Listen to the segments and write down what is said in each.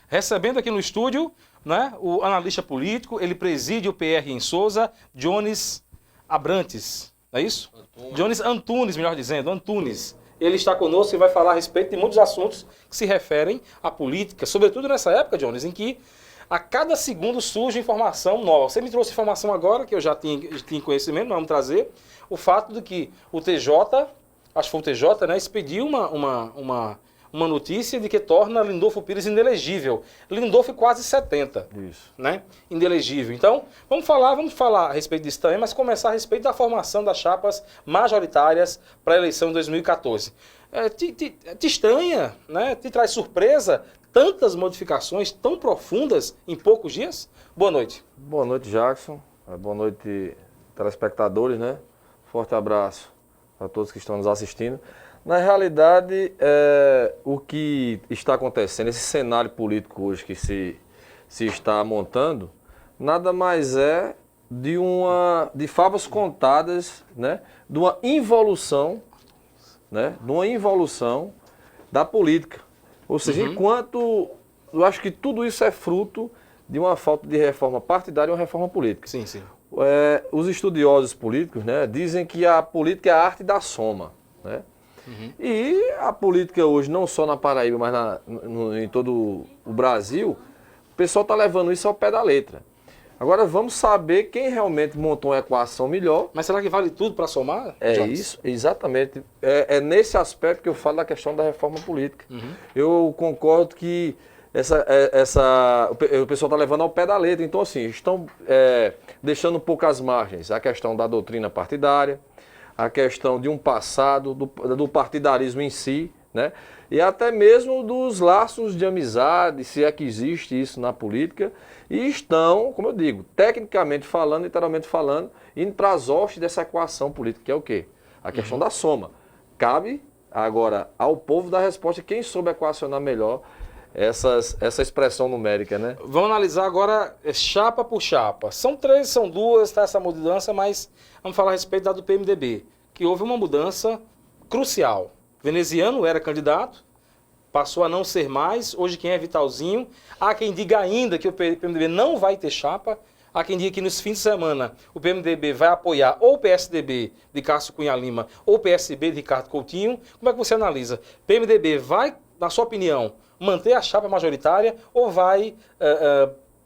Recebendo aqui no estúdio, né, o analista político, ele preside o PR em Souza, Jones Abrantes, não é isso? Jones Antunes, melhor dizendo, Antunes. Ele está conosco e vai falar a respeito de muitos assuntos que se referem à política, sobretudo nessa época, Jones, em que a cada segundo surge informação nova. Você me trouxe informação agora, que eu já tinha conhecimento, mas vamos trazer, o fato de que o TJ, acho que foi o TJ, né, expediu uma notícia de que torna Lindolfo Pires inelegível. Lindolfo quase 70, Isso. né, inelegível. Então, vamos falar a respeito disso também, mas começar a respeito da formação das chapas majoritárias para a eleição de 2014. Te estranha, né, te traz surpresa tantas modificações tão profundas em poucos dias? Boa noite. Boa noite, Jackson. Boa noite, telespectadores, né? Forte abraço a todos que estão nos assistindo. Na realidade, o que está acontecendo, esse cenário político hoje que se está montando, nada mais é de favas contadas, né? De uma involução, né? De uma involução da política. Ou seja, enquanto eu acho que tudo isso é fruto de uma falta de reforma partidária e uma reforma política. Sim, sim. Os estudiosos políticos, né, dizem que a política é a arte da soma, né? E a política hoje, não só na Paraíba, mas em todo o Brasil, o pessoal está levando isso ao pé da letra. Agora vamos saber quem realmente montou uma equação melhor. Mas será que vale tudo para somar? Isso, exatamente. É nesse aspecto que eu falo da questão da reforma política. Eu concordo que o pessoal está levando ao pé da letra. Então, assim, estão deixando um pouco as margens a questão da doutrina partidária, a questão de um passado, do partidarismo em si, né? E até mesmo dos laços de amizade, se é que existe isso na política, e estão, como eu digo, tecnicamente falando, literalmente falando, indo para as hostes dessa equação política, que é o quê? A questão da soma. Cabe agora ao povo dar resposta, quem soube equacionar melhor essa expressão numérica, né? Vamos analisar agora chapa por chapa. São três, são duas, tá, essa mudança, mas vamos falar a respeito da do PMDB, que houve uma mudança crucial. Veneziano era candidato, passou a não ser mais, hoje quem é Vitalzinho. Há quem diga ainda que o PMDB não vai ter chapa, há quem diga que nos fins de semana o PMDB vai apoiar ou o PSDB de Cássio Cunha Lima ou o PSB de Ricardo Coutinho. Como é que você analisa? PMDB vai, na sua opinião, manter a chapa majoritária ou vai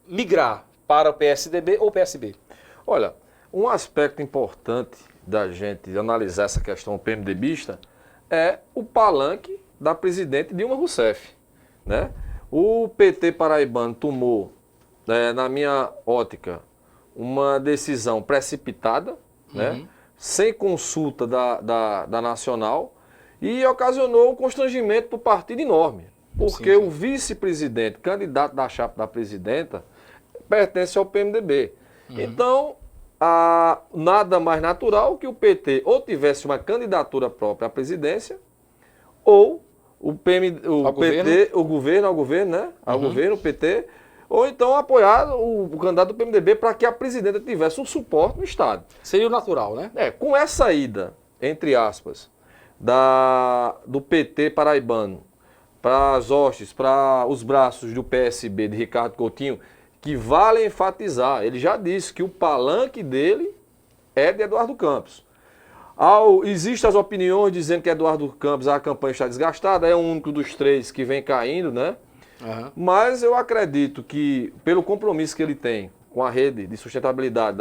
migrar para o PSDB ou o PSB? Olha, um aspecto importante da gente analisar essa questão PMDBista é o palanque da presidente Dilma Rousseff, né? O PT paraibano tomou, na minha ótica, uma decisão precipitada, né? Sem consulta da Nacional, e ocasionou um constrangimento para o partido enorme, porque o vice-presidente, candidato da chapa da presidenta, pertence ao PMDB. Então, nada mais natural que o PT ou tivesse uma candidatura própria à presidência, ou o PT, ou então apoiar o candidato do PMDB para que a presidenta tivesse um suporte no Estado. Seria o natural, né? Com essa ida, entre aspas, do PT paraibano para as hostes, para os braços do PSB de Ricardo Coutinho, que vale enfatizar, ele já disse que o palanque dele é de Eduardo Campos. Existem as opiniões dizendo que Eduardo Campos, a campanha está desgastada, é o único dos três que vem caindo, né? Mas eu acredito que, pelo compromisso que ele tem com a rede de sustentabilidade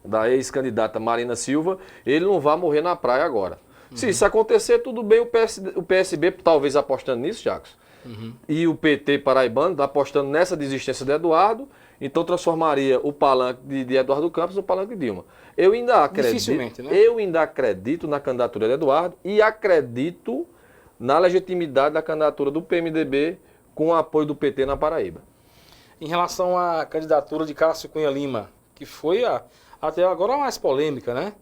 da ex-candidata Marina Silva, ele não vai morrer na praia agora. Se isso acontecer, tudo bem, o PSB talvez apostando nisso, Jackson, e o PT paraibano apostando nessa desistência de Eduardo, então transformaria o palanque de Eduardo Campos no palanque de Dilma. Eu ainda acredito na candidatura de Eduardo e acredito na legitimidade da candidatura do PMDB com o apoio do PT na Paraíba. Em relação à candidatura de Cássio Cunha Lima, que foi até agora a mais polêmica, né?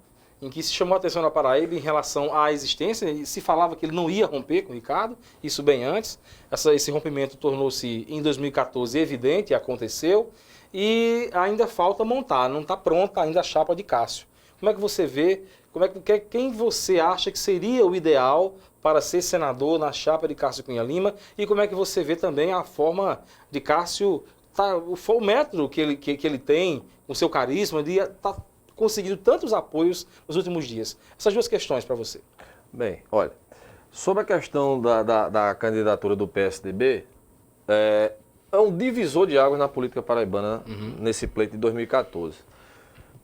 Em que se chamou a atenção na Paraíba em relação à existência, e se falava que ele não ia romper com o Ricardo, isso bem antes. Esse rompimento tornou-se, em 2014, evidente, aconteceu, e ainda falta montar, não está pronta ainda a chapa de Cássio. Como é que você vê, quem você acha que seria o ideal para ser senador na chapa de Cássio Cunha Lima? E como é que você vê também a forma de Cássio, o método que ele tem, o seu carisma, de estar conseguindo tantos apoios nos últimos dias? Essas duas questões para você. Bem, olha, sobre a questão da candidatura do PSDB, é um divisor de águas na política paraibana nesse pleito de 2014.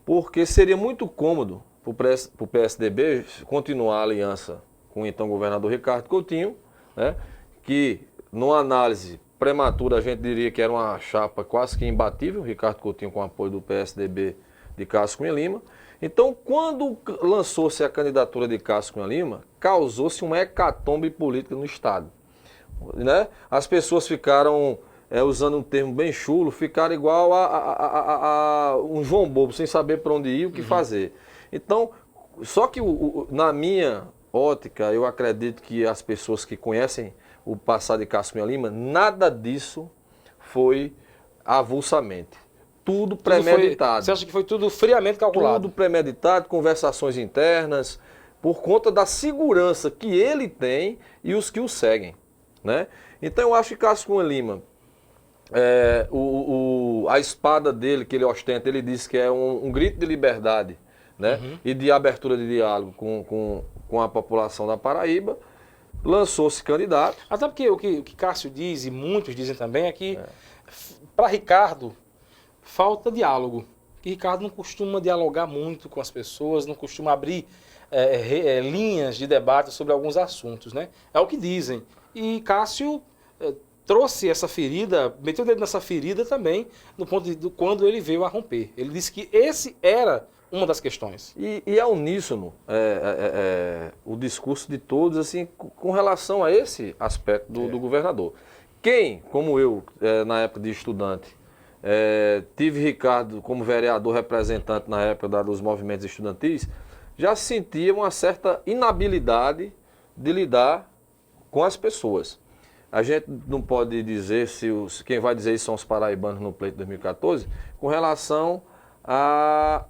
Porque seria muito cômodo para o PSDB continuar a aliança com o então governador Ricardo Coutinho, né, que numa análise prematura a gente diria que era uma chapa quase que imbatível, Ricardo Coutinho com apoio do PSDB de Cássio Cunha Lima. Então, quando lançou-se a candidatura de Cássio Cunha Lima, causou-se uma hecatombe política no Estado. Né? As pessoas ficaram, usando um termo bem chulo, ficaram igual a um João Bobo, sem saber para onde ir e o que fazer. Então, só que na minha ótica, eu acredito que as pessoas que conhecem o passado de Cássio Cunha Lima, nada disso foi avulsamente. Tudo premeditado. Você acha que foi tudo friamente calculado? Tudo premeditado, conversações internas, por conta da segurança que ele tem e os que o seguem. Né? Então eu acho que Cássio Cunha Lima, a espada dele que ele ostenta, ele diz que é um grito de liberdade, né? E de abertura de diálogo com a população da Paraíba, lançou-se candidato. Até porque o que Cássio diz, e muitos dizem também, é que para Ricardo falta diálogo. Que Ricardo não costuma dialogar muito com as pessoas, não costuma abrir linhas de debate sobre alguns assuntos, né? É o que dizem. E Cássio trouxe essa ferida, meteu o dedo nessa ferida também, no ponto de quando ele veio a romper. Ele disse que esse era uma das questões. E é uníssono o discurso de todos assim, com relação a esse aspecto do governador. Quem, como eu, na época de estudante, tive Ricardo como vereador representante na época dos movimentos estudantis, já sentia uma certa inabilidade de lidar com as pessoas. A gente não pode dizer quem vai dizer isso são os paraibanos no pleito de 2014, com relação à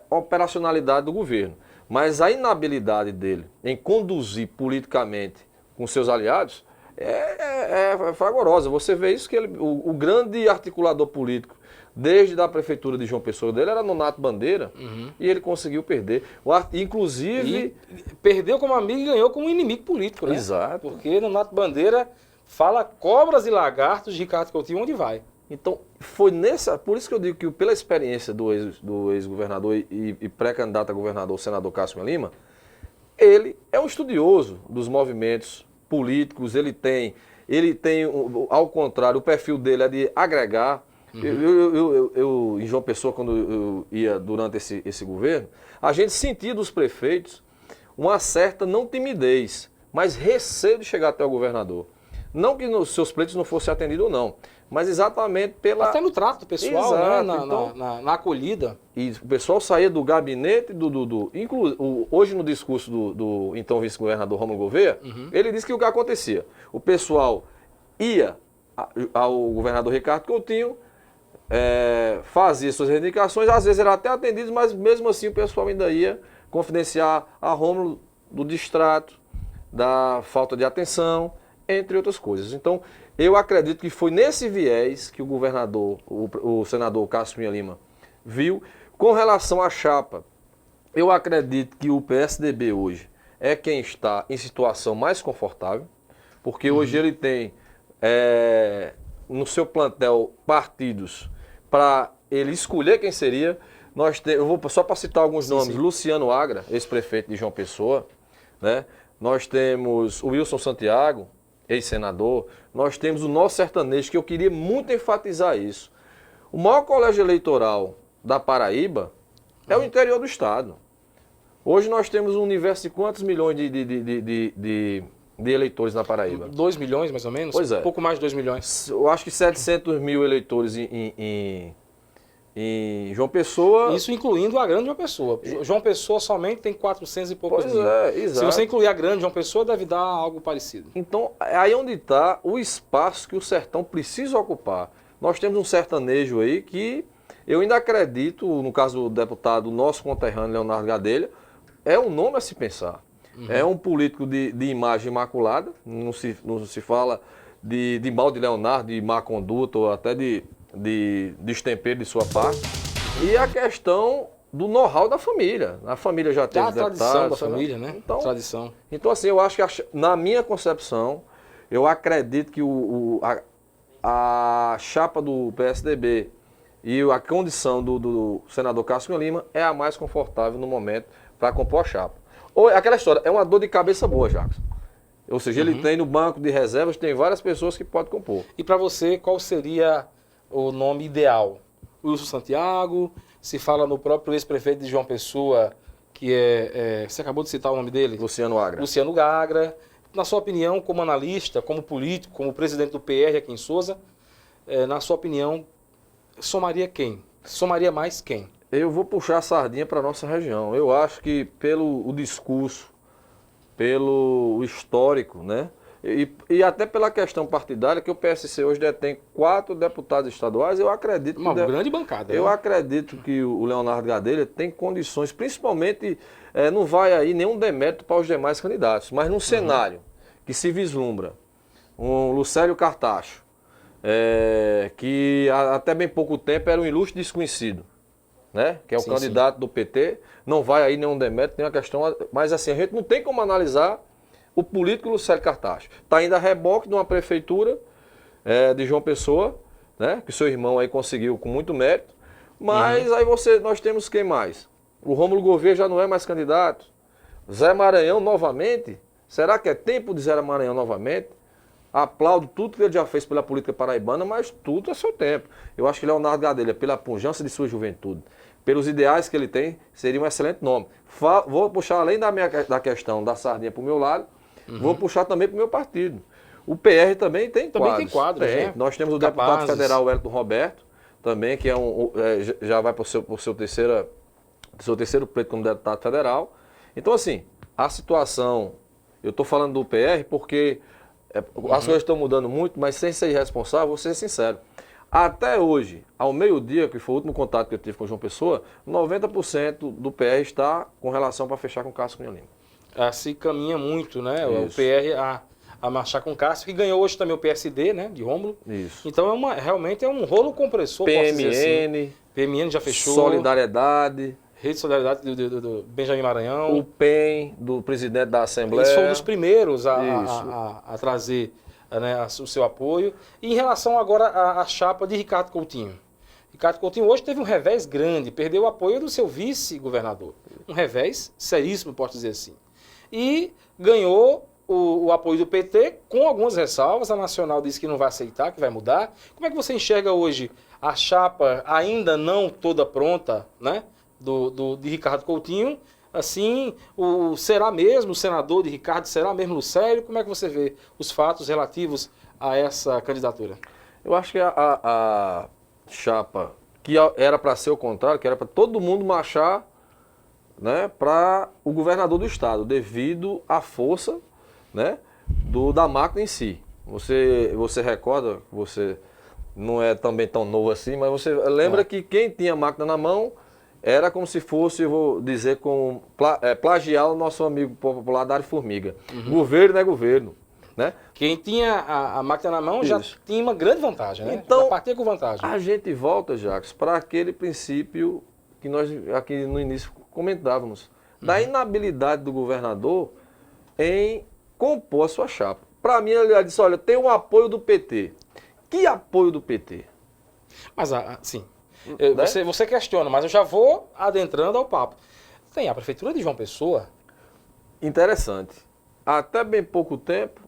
operacionalidade do governo. Mas a inabilidade dele em conduzir politicamente com seus aliados é fragorosa. Você vê isso que o grande articulador político, desde a prefeitura de João Pessoa dele, era Nonato Bandeira, e ele conseguiu perder. Inclusive... perdeu como amigo e ganhou como inimigo político, né? Exato. Porque Nonato Bandeira fala cobras e lagartos de Ricardo Coutinho onde vai. Então, por isso que eu digo que pela experiência do ex-governador e pré-candidato a governador, o senador Cássio Cunha Lima, ele é um estudioso dos movimentos políticos, ele tem, ao contrário, o perfil dele é de agregar. Eu, em João Pessoa, quando eu ia durante esse governo, a gente sentia dos prefeitos uma certa, não timidez, mas receio de chegar até o governador. Não que os seus pleitos não fossem atendidos ou não, mas exatamente pela... Até no trato pessoal, exato, né? Então, na acolhida. E o pessoal saía do gabinete hoje no discurso do então vice-governador Rômulo Gouveia, ele disse que o que acontecia? O pessoal ia ao governador Ricardo Coutinho, fazia suas reivindicações, às vezes eram até atendidos, mas mesmo assim o pessoal ainda ia confidenciar a Rômulo do distrato, da falta de atenção, entre outras coisas. Então, eu acredito que foi nesse viés que o governador, o senador Cássio Cunha Lima, viu. Com relação à chapa, eu acredito que o PSDB hoje é quem está em situação mais confortável, porque hoje ele tem no seu plantel partidos para ele escolher quem seria. Eu vou só para citar alguns nomes: Luciano Agra, ex-prefeito de João Pessoa, né? Nós temos o Wilson Santiago, ex-senador. Nós temos o nosso sertanejo, que eu queria muito enfatizar isso. O maior colégio eleitoral da Paraíba é o interior do estado. Hoje nós temos um universo de quantos milhões de eleitores na Paraíba? 2 milhões, mais ou menos? Pois é. Pouco mais de 2 milhões. Eu acho que 700 mil eleitores em João Pessoa. Isso incluindo a grande João Pessoa. João Pessoa somente tem 400 e poucos mil. Exato. Se você incluir a grande João Pessoa, deve dar algo parecido. Então, aí onde está o espaço que o sertão precisa ocupar. Nós temos um sertanejo aí que Eu ainda acredito, no caso do deputado nosso conterrâneo Leonardo Gadelha, é um nome a se pensar. É um político de imagem imaculada, não se fala de mal de Leonardo, de má conduta ou até de destempero de sua parte. E a questão do know-how da família. A família já teve deputados. A tradição da família, né? Então, tradição. Então, assim, eu acho que, na minha concepção, eu acredito que a chapa do PSDB e a condição do senador Cássio Cunha Lima é a mais confortável no momento para compor a chapa. Ou aquela história, é uma dor de cabeça boa, Jacques. Ou seja, ele tem no banco de reservas, tem várias pessoas que podem compor. E para você, qual seria o nome ideal? Wilson Santiago, se fala no próprio ex-prefeito de João Pessoa, que você acabou de citar o nome dele? Luciano Agra. Luciano Gagra. Na sua opinião, como analista, como político, como presidente do PR aqui em Souza, na sua opinião, somaria quem? Somaria mais quem? Eu vou puxar a sardinha para a nossa região. Eu acho que pelo discurso, pelo histórico, né? E até pela questão partidária, que o PSC hoje detém 4 deputados estaduais, eu acredito uma grande bancada. Eu né? acredito que o Leonardo Gadelha tem condições, principalmente, não vai aí nenhum demérito para os demais candidatos, mas num cenário que se vislumbra, um Lucélio Cartacho, que até bem pouco tempo era um ilustre desconhecido, né? Que é o candidato do PT, não vai aí nenhum demérito, nenhuma questão, mas assim, a gente não tem como analisar o político Lucélio Cartacho. Está ainda a reboque de uma prefeitura de João Pessoa, né? Que seu irmão aí conseguiu com muito mérito, mas aí nós temos quem mais? O Rômulo Gouveia já não é mais candidato, Zé Maranhão novamente, será que é tempo de Zé Maranhão novamente? Aplaudo tudo que ele já fez pela política paraibana, mas tudo é seu tempo. Eu acho que Leonardo Gadelha, pela pujança de sua juventude, pelos ideais que ele tem, seria um excelente nome. Vou puxar, além da questão da sardinha para o meu lado, vou puxar também para o meu partido. O PR também tem quadros. Tem quadros, né? Nós temos o deputado federal Wellington Roberto, também, que já vai para o seu terceiro pleito como deputado federal. Então, assim, a situação, eu estou falando do PR porque as coisas estão mudando muito, mas sem ser irresponsável, vou ser sincero. Até hoje, ao meio-dia, que foi o último contato que eu tive com o João Pessoa, 90% do PR está com relação para fechar com o Cássio Cunha Lima. Se caminha muito, né? Isso. O PR a marchar com o Cássio, que ganhou hoje também o PSD, né? De Rômulo. Isso. Então realmente é um rolo compressor, posso dizer assim. PMN já fechou. Solidariedade. Rede de Solidariedade do Benjamin Maranhão. O PEN, do presidente da Assembleia. Eles foram os primeiros a trazer, né, o seu apoio. E em relação agora à chapa de Ricardo Coutinho. Ricardo Coutinho hoje teve um revés grande, perdeu o apoio do seu vice-governador. Um revés seríssimo, posso dizer assim. E ganhou o apoio do PT com algumas ressalvas. A Nacional disse que não vai aceitar, que vai mudar. Como é que você enxerga hoje a chapa ainda não toda pronta, né, de Ricardo Coutinho? Assim, será mesmo o senador de Ricardo, será mesmo Lucélio? Como é que você vê os fatos relativos a essa candidatura? Eu acho que a chapa, que era para ser o contrário, que era para todo mundo marchar, né, para o governador do estado, devido à força, né, da máquina em si. Você recorda, você não é também tão novo assim, mas você lembra que quem tinha a máquina na mão era como se fosse, eu vou dizer, plagiar o nosso amigo popular Dário Formiga. Governo é governo, né? Quem tinha a máquina na mão já tinha uma grande vantagem, né? Então, já partia com vantagem. A gente volta, Jacques, para aquele princípio que nós aqui no início comentávamos, da inabilidade do governador em compor a sua chapa. Para mim, ele disse, olha, tem um apoio do PT. Que apoio do PT? Mas, sim, você questiona, mas eu já vou adentrando ao papo. Tem a Prefeitura de João Pessoa. Interessante. Até bem pouco tempo,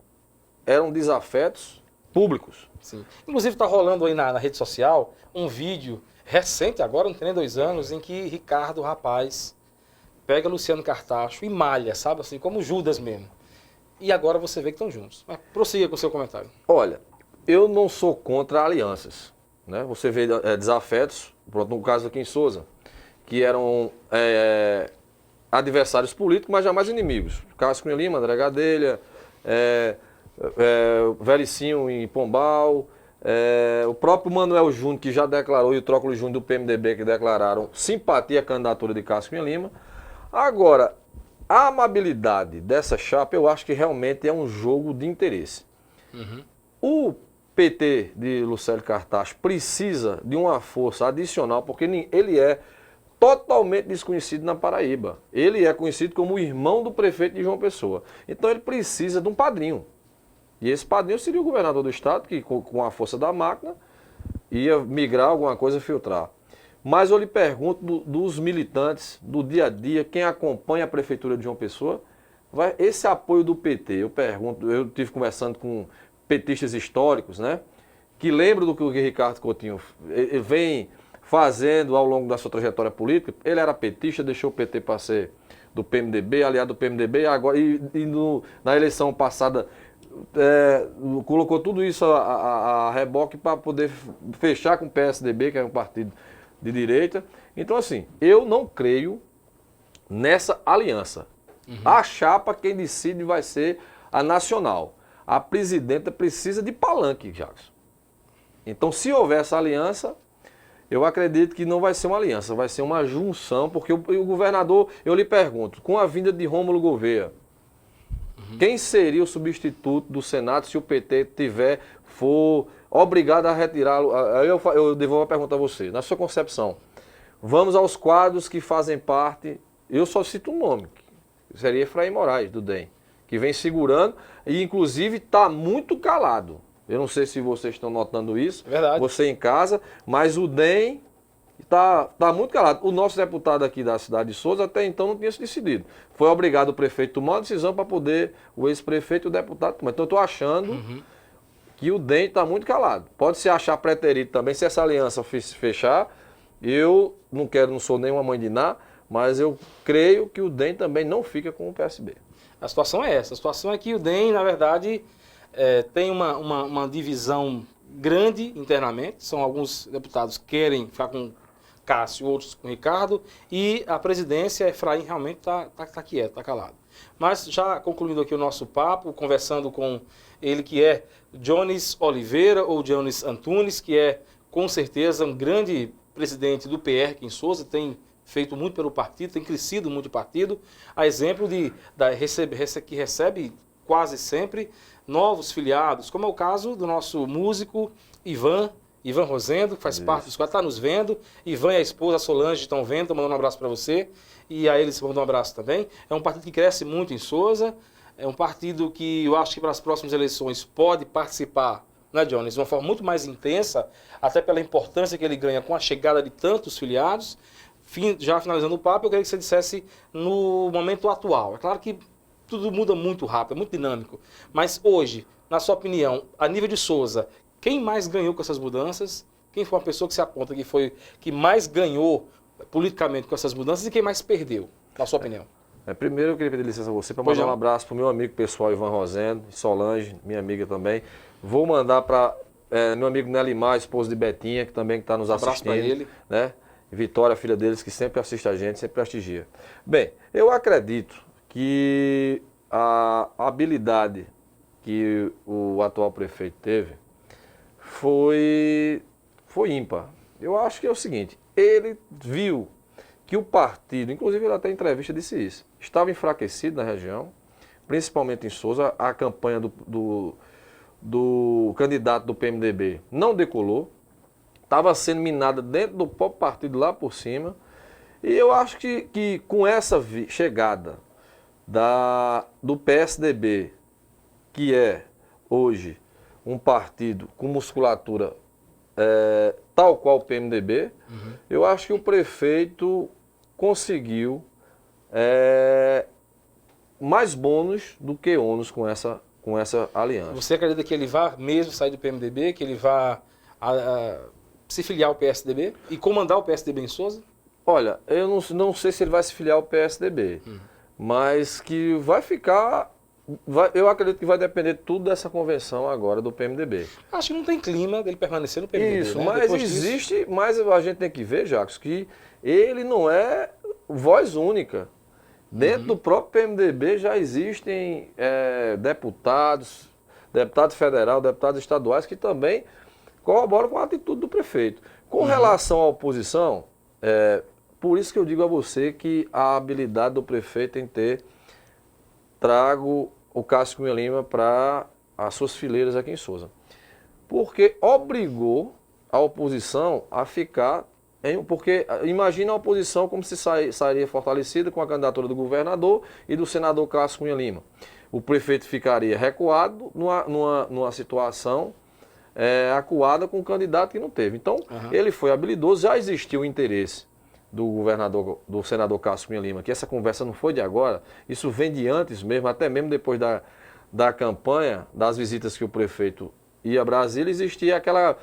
eram desafetos públicos. Sim. Inclusive está rolando aí na rede social um vídeo recente, agora não tem nem 2 anos, em que Ricardo, rapaz, pega Luciano Cartacho e malha, sabe? Assim, como Judas mesmo. E agora você vê que estão juntos. Mas prossiga com o seu comentário. Olha, eu não sou contra alianças, né? Você vê desafetos, pronto, no caso aqui em Souza, que eram adversários políticos, mas jamais inimigos. Cássio Cunha Lima, André Gadelha, Vericinho em Pombal, O próprio Manuel Júnior, que já declarou, e o Trócolo Júnior do PMDB, que declararam simpatia à candidatura de Cássio Cunha Lima. Agora, a amabilidade dessa chapa, eu acho que realmente é um jogo de interesse. O PT de Lucélio Cartacho precisa de uma força adicional, porque ele é totalmente desconhecido na Paraíba. Ele é conhecido como o irmão do prefeito de João Pessoa. Então ele precisa de um padrinho. E esse padrinho seria o governador do estado, que com a força da máquina ia migrar alguma coisa, filtrar. Mas eu lhe pergunto dos militantes, do dia a dia, quem acompanha a prefeitura de João Pessoa, esse apoio do PT, eu estive conversando com petistas históricos, né, que lembram do que o Ricardo Coutinho vem fazendo ao longo da sua trajetória política. Ele era petista, deixou o PT para ser do PMDB, aliado do PMDB, agora, na eleição passada colocou tudo isso a reboque para poder fechar com o PSDB, que é um partido de direita. Então, assim, eu não creio nessa aliança. A chapa, quem decide vai ser a nacional. A presidenta precisa de palanque, Jackson. Então, se houver essa aliança, eu acredito que não vai ser uma aliança, vai ser uma junção, porque o governador, eu lhe pergunto, com a vinda de Rômulo Gouveia, quem seria o substituto do Senado se o PT for obrigado a retirá-lo? Eu devolvo a pergunta a você. Na sua concepção, vamos aos quadros que fazem parte, eu só cito um nome, que seria Efraim Moraes, do DEM, que vem segurando e inclusive está muito calado. Eu não sei se vocês estão notando isso, Verdade. Você em casa, mas o DEM está muito calado. O nosso deputado aqui da cidade de Souza até então não tinha se decidido. Foi obrigado o prefeito a tomar uma decisão para poder o ex-prefeito e o deputado tomar. Então eu estou achando que o DEM está muito calado. Pode se achar preterido também, se essa aliança fechar. Eu não sou nenhuma mãe de Ná, mas eu creio que o DEM também não fica com o PSB. A situação é essa. A situação é que o DEM, na verdade, tem uma divisão grande internamente. São alguns deputados que querem ficar com Cássio, outros com Ricardo, e a presidência, Efraim, realmente está quieto, está calado. Mas já concluindo aqui o nosso papo, conversando com ele que é Jones Oliveira, ou Jones Antunes, que é com certeza um grande presidente do PR aqui em Souza, tem feito muito pelo partido, tem crescido muito o partido, a exemplo que recebe quase sempre novos filiados, como é o caso do nosso músico Ivan Rosendo, que faz parte dos quatro, está nos vendo. Ivan e a esposa Solange estão vendo, estão mandando um abraço para você. E a eles mandam um abraço também. É um partido que cresce muito em Souza. É um partido que eu acho que para as próximas eleições pode participar, né, Jones, de uma forma muito mais intensa, até pela importância que ele ganha com a chegada de tantos filiados. Já finalizando o papo, eu queria que você dissesse no momento atual. É claro que tudo muda muito rápido, é muito dinâmico. Mas hoje, na sua opinião, a nível de Souza, quem mais ganhou com essas mudanças? Quem foi uma pessoa que se aponta que mais ganhou politicamente com essas mudanças e quem mais perdeu, na sua opinião? Primeiro eu queria pedir licença a você para mandar um abraço para o meu amigo pessoal Ivan Rosendo, Solange, minha amiga também. Vou mandar para meu amigo Nelimar, esposo de Betinha, que também está nos assistindo. Abraço para ele. Né? Vitória, filha deles, que sempre assiste a gente, sempre prestigia. Bem, eu acredito que a habilidade que o atual prefeito teve foi ímpar. Eu acho que é o seguinte, ele viu que o partido, inclusive ele até em entrevista disse isso, estava enfraquecido na região, principalmente em Souza, a campanha do candidato do PMDB não decolou, estava sendo minada dentro do próprio partido lá por cima, e eu acho que com essa chegada do PSDB, que é hoje um partido com musculatura tal qual o PMDB, eu acho que o prefeito conseguiu mais bônus do que ônus com essa aliança. Você acredita que ele vai mesmo sair do PMDB, que ele vai se filiar ao PSDB e comandar o PSDB em Souza? Olha, eu não sei se ele vai se filiar ao PSDB, mas que vai ficar... eu acredito que vai depender tudo dessa convenção agora do PMDB. Acho que não tem clima dele permanecer no PMDB. Isso, né? mas Depois existe, mas a gente tem que ver, Jacques, que ele não é voz única. Dentro do próprio PMDB já existem deputados federais, deputados estaduais que também corroboro com a atitude do prefeito. Com relação à oposição, por isso que eu digo a você que a habilidade do prefeito em ter trago o Cássio Cunha Lima para as suas fileiras aqui em Souza. Porque obrigou a oposição a ficar... Porque imagina a oposição como se sairia fortalecida com a candidatura do governador e do senador Cássio Cunha Lima. O prefeito ficaria recuado numa situação acuada com um candidato que não teve. Então, ele foi habilidoso, já existiu o interesse do senador Cássio Cunha Lima, que essa conversa não foi de agora, isso vem de antes mesmo, até mesmo depois da campanha, das visitas que o prefeito ia a Brasília, existia aquela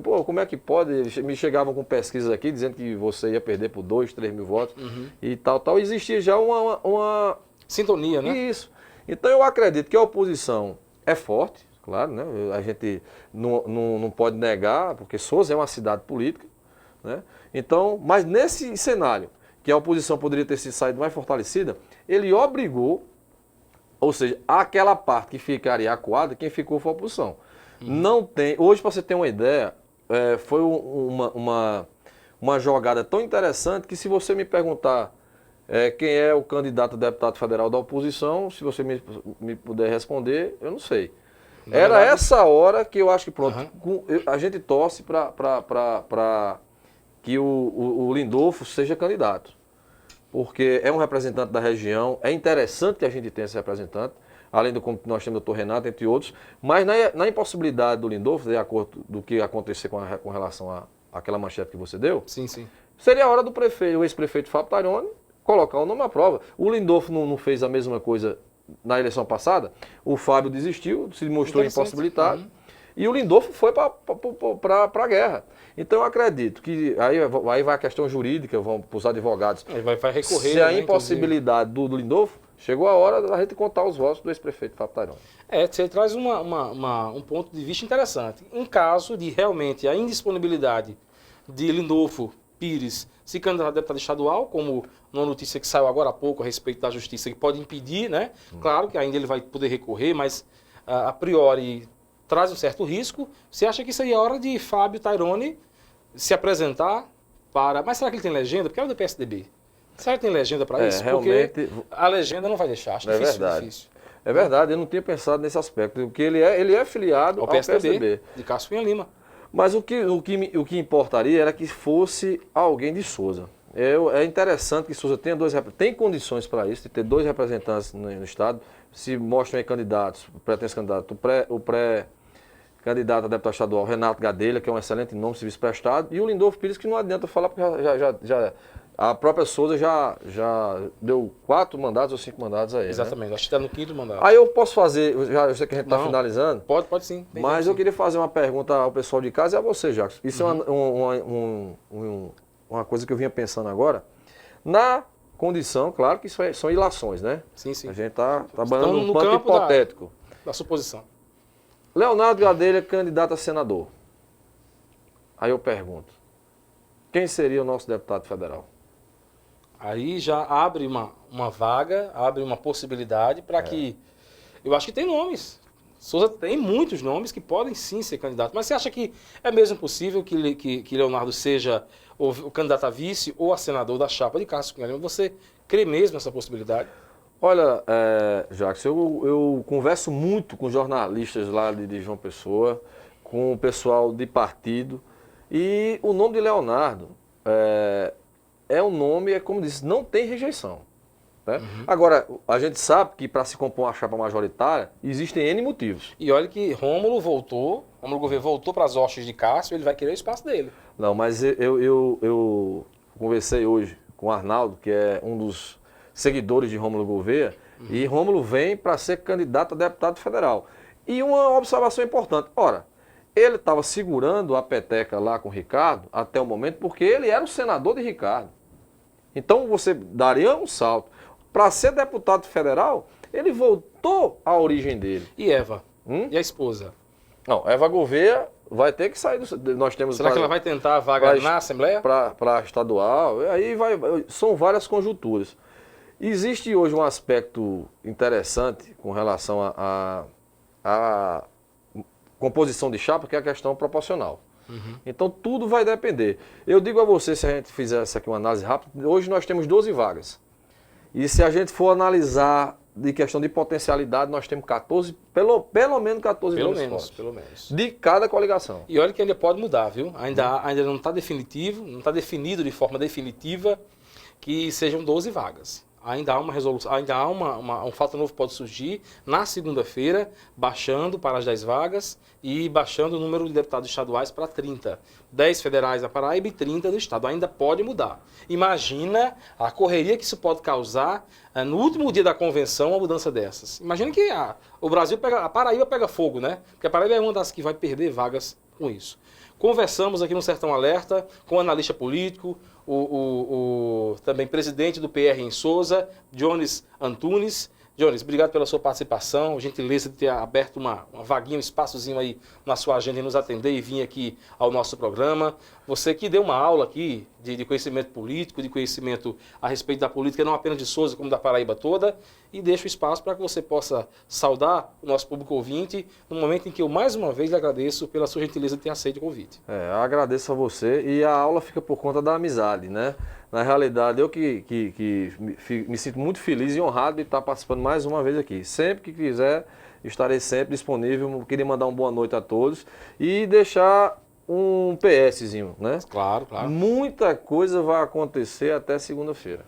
pô, como é que pode? Me chegavam com pesquisas aqui dizendo que você ia perder por 2, 3 mil votos e tal. Existia já uma sintonia, né? Isso. Então eu acredito que a oposição é forte, claro, né? A gente não pode negar, porque Souza é uma cidade política, né? Então, mas nesse cenário, que a oposição poderia ter se saído mais fortalecida, ele obrigou, ou seja, aquela parte que ficaria acuada, quem ficou foi a oposição. Não tem. Hoje, para você ter uma ideia, foi uma jogada tão interessante que se você me perguntar quem é o candidato a deputado federal da oposição, se você me puder responder, eu não sei. Era essa hora que eu acho que pronto, a gente torce para que o Lindolfo seja candidato. Porque é um representante da região, é interessante que a gente tenha esse representante, além do que nós temos o Dr. Renato, entre outros, mas na impossibilidade do Lindolfo, de acordo do que acontecer com relação àquela manchete que você deu, sim, sim, seria a hora do prefeito, o ex-prefeito Fábio Taironi, colocar o nome à prova. O Lindolfo não fez a mesma coisa na eleição passada, o Fábio desistiu, se mostrou impossibilitado, e o Lindolfo foi para a guerra. Então eu acredito que aí vai a questão jurídica, vão para os advogados. Ele vai recorrer. Se a impossibilidade do Lindolfo, chegou a hora da gente contar os votos do ex-prefeito Fábio Taironi. Você traz um ponto de vista interessante. Em caso de realmente a indisponibilidade de Lindolfo Pires se candidatar a deputado estadual, como uma notícia que saiu agora há pouco a respeito da justiça, que pode impedir, né? Claro que ainda ele vai poder recorrer, mas a priori traz um certo risco. Você acha que seria a hora de Fábio Taironi se apresentar para... Mas será que ele tem legenda? Porque ele é do PSDB. Será que tem legenda para isso? Realmente... Porque a legenda não vai deixar. Acho difícil, verdade. difícil. É verdade, eu não tinha pensado nesse aspecto, porque ele é filiado ao PSDB. De Cássio Cunha Lima. Mas o que importaria era que fosse alguém de Souza. É interessante que Souza tenha tem condições para isso, de ter 2 representantes no Estado, se mostram aí candidatos, pretendentes candidatos, o pré-candidato a deputado estadual, Renato Gadelha, que é um excelente nome, serviço prestado, e o Lindolfo Pires, que não adianta falar, porque a própria Souza já deu 4 mandatos ou 5 mandatos a ele. Exatamente, né? acho que está no 5º mandato. Aí eu posso fazer, eu sei que a gente está finalizando. Pode sim. Mas eu queria fazer uma pergunta ao pessoal de casa e a você, Jacques. Isso é uma coisa que eu vinha pensando agora. Na condição, claro que isso são ilações, né? Sim, sim. A gente está trabalhando no num plano campo hipotético. da suposição. Leonardo Gadelha, candidato a senador. Aí eu pergunto, quem seria o nosso deputado federal? Aí já abre uma vaga, abre uma possibilidade para que... Eu acho que tem nomes. Souza tem muitos nomes que podem sim ser candidato. Mas você acha que é mesmo possível que Leonardo seja o candidato a vice ou a senador da chapa de Cássio Cunha Lima? Você crê mesmo nessa possibilidade? Olha, Jacques, eu converso muito com jornalistas lá de João Pessoa, com o pessoal de partido, e o nome de Leonardo um nome, como disse, não tem rejeição. Né? Agora, a gente sabe que para se compor uma chapa majoritária, existem N motivos. E olha que Rômulo Gouveia voltou para as hostes de Cássio, ele vai querer o espaço dele. Não, mas eu conversei hoje com o Arnaldo, que é um dos seguidores de Rômulo Gouveia, e Rômulo vem para ser candidato a deputado federal. E uma observação importante, ora, ele estava segurando a peteca lá com o Ricardo até o momento, porque ele era o senador de Ricardo. Então você daria um salto. Para ser deputado federal, ele voltou à origem dele. E Eva? E a esposa? Não, Eva Gouveia vai ter que sair nós temos. Será que ela vai tentar a vaga na Assembleia? Para estadual, aí são várias conjunturas. Existe hoje um aspecto interessante com relação composição de chapa, que é a questão proporcional. Então tudo vai depender. Eu digo a você, se a gente fizesse aqui uma análise rápida, hoje nós temos 12 vagas. E se a gente for analisar de questão de potencialidade, nós temos 14, pelo menos 14 nomes Pelo menos. de cada coligação. E olha que ainda pode mudar, viu? Ainda não está definitivo, não está definido de forma definitiva que sejam 12 vagas. Ainda há uma resolução, ainda há um fato novo que pode surgir na segunda-feira, baixando para as 10 vagas e baixando o número de deputados estaduais para 30. 10 federais da Paraíba e 30 do estado. Ainda pode mudar. Imagina a correria que isso pode causar no último dia da convenção, uma mudança dessas. Imagina que o Brasil a Paraíba pega fogo, né? Porque a Paraíba é uma das que vai perder vagas com isso. Conversamos aqui no Sertão Alerta com o analista político, o também presidente do PR em Souza, Jones Antunes. Jones, obrigado pela sua participação, gentileza de ter aberto uma vaguinha, um espaçozinho aí na sua agenda e nos atender e vir aqui ao nosso programa. Você que deu uma aula aqui de conhecimento político, de conhecimento a respeito da política, não apenas de Souza, como da Paraíba toda, e deixa o espaço para que você possa saudar o nosso público ouvinte no momento em que eu mais uma vez lhe agradeço pela sua gentileza de ter aceito o convite. Agradeço a você e a aula fica por conta da amizade, né? Na realidade, eu que me sinto muito feliz e honrado de estar participando mais uma vez aqui. Sempre que quiser, estarei sempre disponível. Queria mandar uma boa noite a todos e deixar um PSzinho, né? Claro, claro. Muita coisa vai acontecer até segunda-feira.